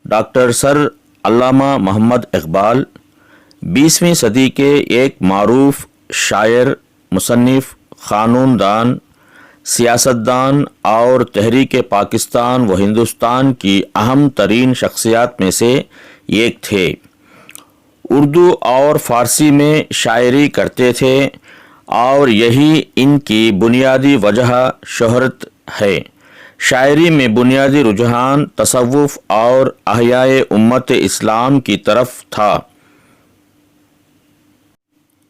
Doctor سر علامہ محمد اقبال 20ویں صدی کے ایک معروف شاعر، مصنف، قانون دان، سیاستدان اور تحریک پاکستان و ہندوستان کی اہم ترین شخصیات میں سے ایک تھے۔ اردو اور فارسی میں شاعری کرتے تھے اور یہی ان کی بنیادی وجہ شہرت ہے۔ شاعری میں بنیادی رجحان تصوف اور احیاء امت اسلام کی طرف تھا۔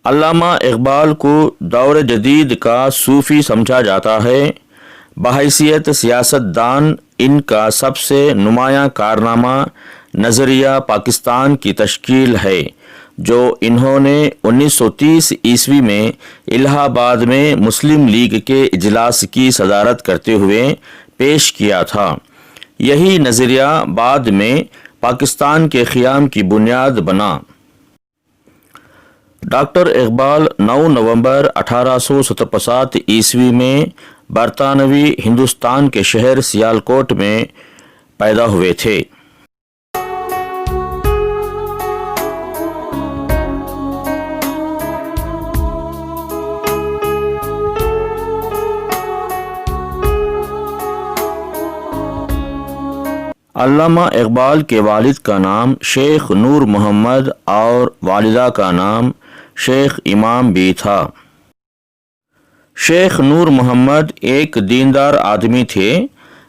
علامہ اقبال کو دور جدید کا صوفی سمجھا جاتا ہے۔ بحیثیت سیاست دان ان کا سب سے نمایاں کارنامہ نظریہ پاکستان کی تشکیل ہے، جو انہوں نے 1930 عیسوی میں الہ آباد میں مسلم لیگ کے اجلاس کی صدارت کرتے ہوئے پیش کیا تھا۔ یہی نظریہ بعد میں پاکستان کے قیام کی بنیاد بنا۔ ڈاکٹر اقبال 9 نومبر 1857 عیسوی میں برطانوی ہندوستان کے شہر سیالکوٹ میں پیدا ہوئے تھے۔ علامہ اقبال کے والد کا نام شیخ نور محمد اور والدہ کا نام شیخ امام بھی تھا۔ شیخ نور محمد ایک دیندار آدمی تھے،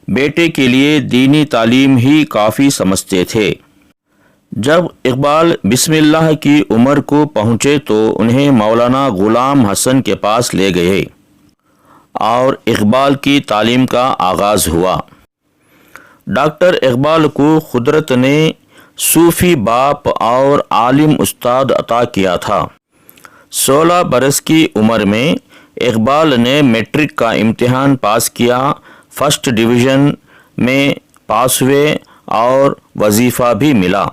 بیٹے کے لیے دینی تعلیم ہی کافی سمجھتے تھے۔ جب اقبال بسم اللہ کی عمر کو پہنچے تو انہیں مولانا غلام حسن کے پاس لے گئے اور اقبال کی تعلیم کا آغاز ہوا۔ ڈاکٹر اقبال کو قدرت نے صوفی باپ اور عالم استاد عطا کیا تھا۔ 16 برس کی عمر میں اقبال نے میٹرک کا امتحان پاس کیا، فرسٹ ڈویژن میں پاس ہوئے اور وظیفہ بھی ملا۔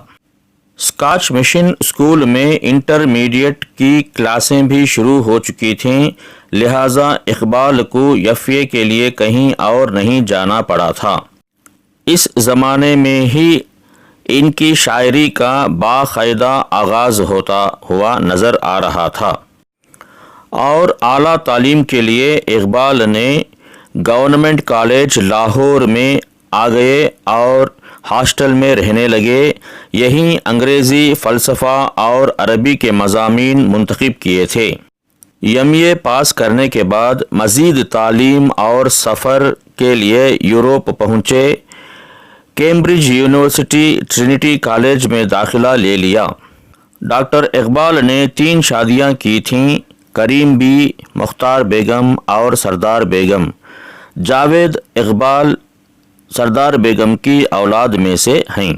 اسکاچ مشن اسکول میں انٹرمیڈیٹ کی کلاسیں بھی شروع ہو چکی تھیں، لہٰذا اقبال کو یفے کے لیے کہیں اور نہیں جانا پڑا تھا۔ اس زمانے میں ہی ان کی شاعری کا باقاعدہ آغاز ہوتا ہوا نظر آ رہا تھا، اور اعلیٰ تعلیم کے لیے اقبال نے گورنمنٹ کالج لاہور میں آ گئے اور ہاسٹل میں رہنے لگے۔ یہیں انگریزی فلسفہ اور عربی کے مضامین منتخب کیے تھے۔ ایم.اے پاس کرنے کے بعد مزید تعلیم اور سفر کے لیے یورپ پہنچے۔ کیمبرج یونیورسٹی ٹرینٹی کالج میں داخلہ لے لیا۔ ڈاکٹر اقبال نے 3 شادیاں کی تھیں، کریم بی، مختار بیگم اور سردار بیگم۔ جاوید اقبال سردار بیگم کی اولاد میں سے ہیں۔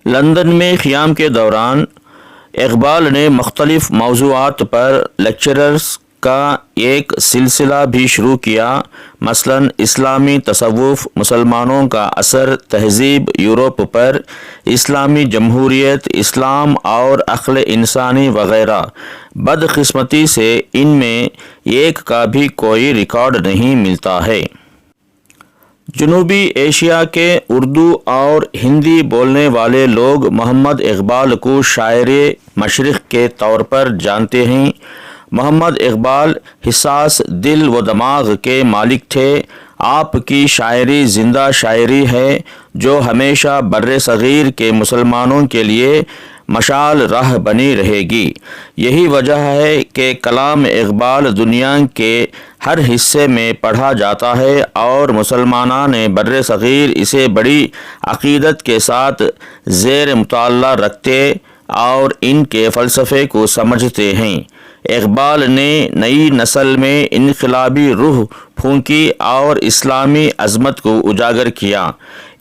لندن میں قیام کے دوران اقبال نے مختلف موضوعات پر لیکچرز کا ایک سلسلہ بھی شروع کیا، مثلاً اسلامی تصوف، مسلمانوں کا اثر تہذیب یورپ پر، اسلامی جمہوریت، اسلام اور عقل انسانی وغیرہ۔ بدقسمتی سے ان میں ایک کا بھی کوئی ریکارڈ نہیں ملتا ہے۔ جنوبی ایشیا کے اردو اور ہندی بولنے والے لوگ محمد اقبال کو شاعر مشرق کے طور پر جانتے ہیں۔ محمد اقبال حساس دل و دماغ کے مالک تھے۔ آپ کی شاعری زندہ شاعری ہے جو ہمیشہ بر صغیر کے مسلمانوں کے لیے مشعل راہ بنی رہے گی۔ یہی وجہ ہے کہ کلام اقبال دنیا کے ہر حصے میں پڑھا جاتا ہے اور مسلمانان بر صغیر اسے بڑی عقیدت کے ساتھ زیر مطالعہ رکھتے اور ان کے فلسفے کو سمجھتے ہیں۔ اقبال نے نئی نسل میں انقلابی روح پھونکی اور اسلامی عظمت کو اجاگر کیا۔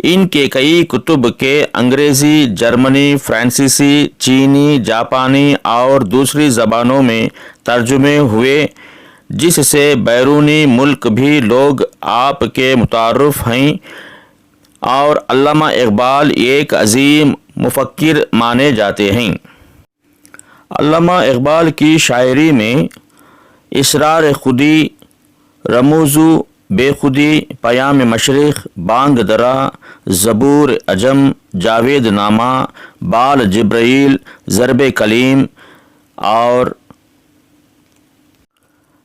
ان کے کئی کتب کے انگریزی، جرمنی، فرانسیسی، چینی، جاپانی اور دوسری زبانوں میں ترجمے ہوئے، جس سے بیرونی ملک بھی لوگ آپ کے متعارف ہیں، اور علامہ اقبال ایک عظیم مفکر مانے جاتے ہیں۔ علامہ اقبال کی شاعری میں اسرار خودی، رموز بے خودی، پیام مشرق، بانگ درا، زبور عجم، جاوید نامہ، بال جبرائیل، ضرب کلیم اور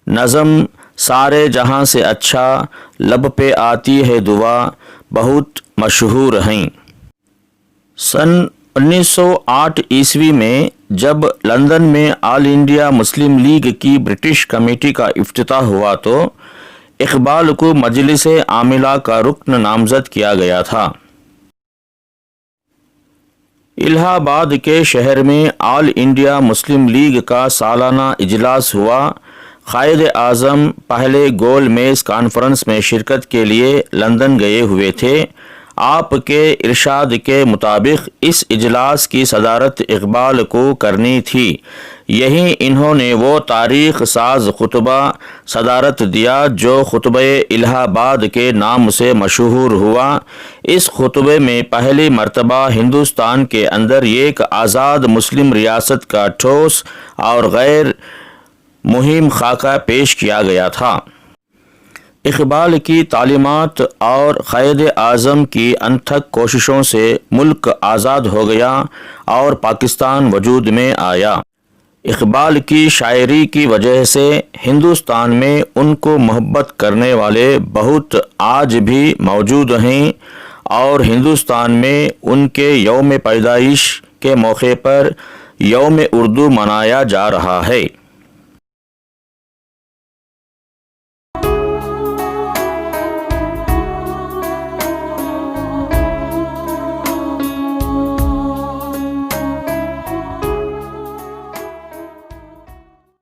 نظم سارے جہاں سے اچھا، لب پہ آتی ہے دعا بہت مشہور ہیں۔ سن 1908 عیسوی میں جب لندن میں آل انڈیا مسلم لیگ کی برٹش کمیٹی کا افتتاح ہوا تو اقبال کو مجلس عاملہ کا رکن نامزد کیا گیا تھا۔ الہ آباد کے شہر میں آل انڈیا مسلم لیگ کا سالانہ اجلاس ہوا۔ قائد اعظم پہلے گول میز کانفرنس میں شرکت کے لیے لندن گئے ہوئے تھے۔ آپ کے ارشاد کے مطابق اس اجلاس کی صدارت اقبال کو کرنی تھی۔ یہیں انہوں نے وہ تاریخ ساز خطبہ صدارت دیا جو خطبہ الہ آباد کے نام سے مشہور ہوا۔ اس خطبے میں پہلی مرتبہ ہندوستان کے اندر ایک آزاد مسلم ریاست کا ٹھوس اور غیر مہم خاکہ پیش کیا گیا تھا۔ اقبال کی تعلیمات اور قائد اعظم کی انتھک کوششوں سے ملک آزاد ہو گیا اور پاکستان وجود میں آیا۔ اقبال کی شاعری کی وجہ سے ہندوستان میں ان کو محبت کرنے والے بہت آج بھی موجود ہیں اور ہندوستان میں ان کے یوم پیدائش کے موقع پر یوم اردو منایا جا رہا ہے۔